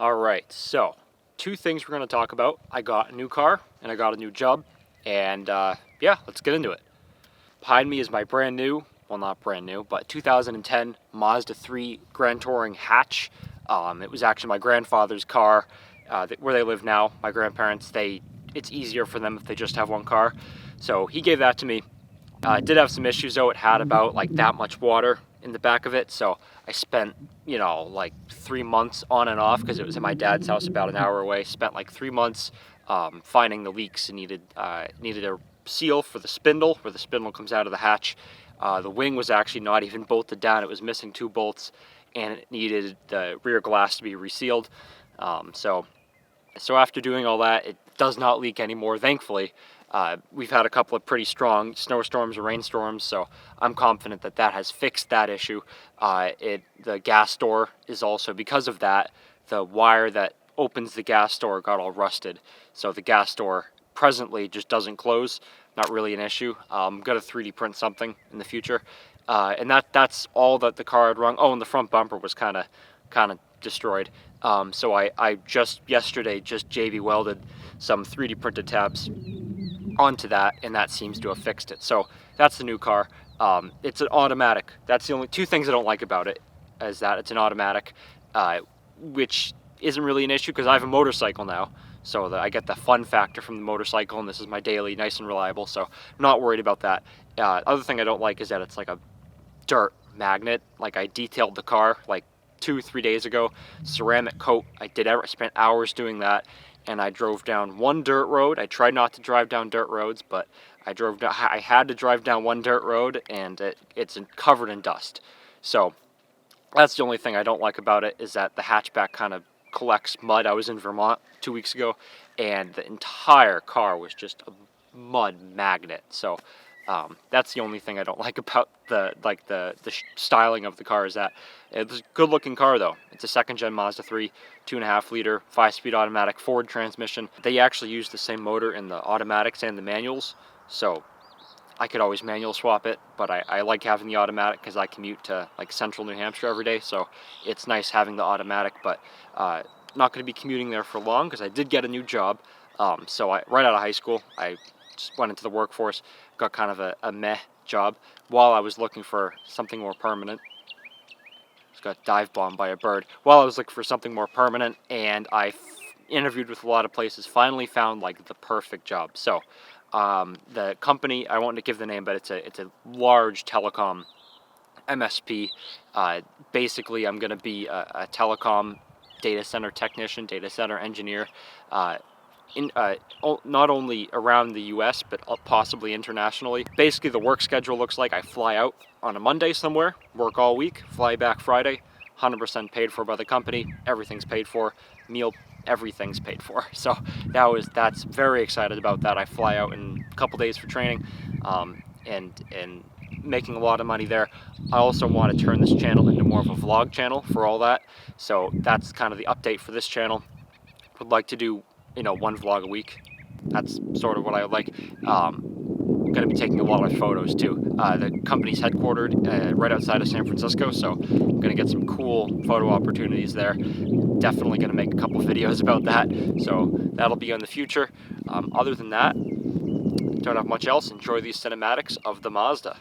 All right, so two things we're going to talk about. I got a new car and I got a new job, and yeah, let's get into it. Behind me is my brand new, well, not brand new, but 2010 Mazda 3 Grand Touring hatch. It was actually my grandfather's car where they live now. My grandparents, it's easier for them if they just have one car. So he gave that to me. It did have some issues though. It had about like that much water in the back of it, so I spent like 3 months on and off because it was in my dad's house about an hour away. Spent like 3 months finding the leaks and needed a seal for the spindle where the spindle comes out of the hatch. The wing was actually not even bolted down. It was missing 2 bolts, and it needed the rear glass to be resealed. So after doing all that, it does not leak anymore, thankfully. We've had a couple of pretty strong snowstorms or rainstorms, so I'm confident that that has fixed that issue. The gas door is also, because of that, the wire that opens the gas door got all rusted. So the gas door presently just doesn't close. Not really an issue. I'm going to 3D print something in the future. And that's all that the car had rung. Oh, and the front bumper was kind of destroyed. So I just yesterday JB welded some 3D printed tabs onto that, and that seems to have fixed it. So that's the new car. It's an automatic. That's the only two things I don't like about it, is that it's an automatic, which isn't really an issue because I have a motorcycle now, so that I get the fun factor from the motorcycle, and this is my daily, nice and reliable, so I'm not worried about that. Other thing I don't like is that it's like a dirt magnet. Like, I detailed the car like 2-3 days ago, ceramic coat. I spent hours doing that, and I drove down one dirt road. I tried not to drive down dirt roads, but I had to drive down one dirt road, and it's covered in dust. So that's the only thing I don't like about it, is that the hatchback kind of collects mud. I was in Vermont 2 weeks ago, and the entire car was just a mud magnet. So that's the only thing I don't like about the styling of the car, is that it's a good looking car though. It's a second gen Mazda 3, 2.5 liter, 5-speed automatic Ford transmission. They actually use the same motor in the automatics and the manuals, so I could always manual swap it, but I like having the automatic because I commute to like central New Hampshire every day, so it's nice having the automatic. But not going to be commuting there for long because I did get a new job. So right out of high school, I just went into the workforce, got kind of a meh job while I was looking for something more permanent. Just got dive bombed by a bird. While I was looking for something more permanent, and I interviewed with a lot of places, finally found like the perfect job. So the company, I won't give the name, but it's a large telecom MSP. Basically, I'm going to be a telecom data center technician, data center engineer, not only around the US, but possibly internationally. Basically, the work schedule looks like I fly out on a Monday somewhere, work all week, fly back Friday, 100% paid for by the company, everything's paid for, meal, everything's paid for. So that's very excited about that. I fly out in a couple days for training, and making a lot of money there. I also want to turn this channel into more of a vlog channel for all that. So that's kind of the update for this channel. Would like to do one vlog a week. That's sort of what I would like. I'm going to be taking a lot of photos too. The company's headquartered right outside of San Francisco, so I'm going to get some cool photo opportunities there. Definitely going to make a couple videos about that, so that'll be in the future. Other than that, don't have much else. Enjoy these cinematics of the Mazda.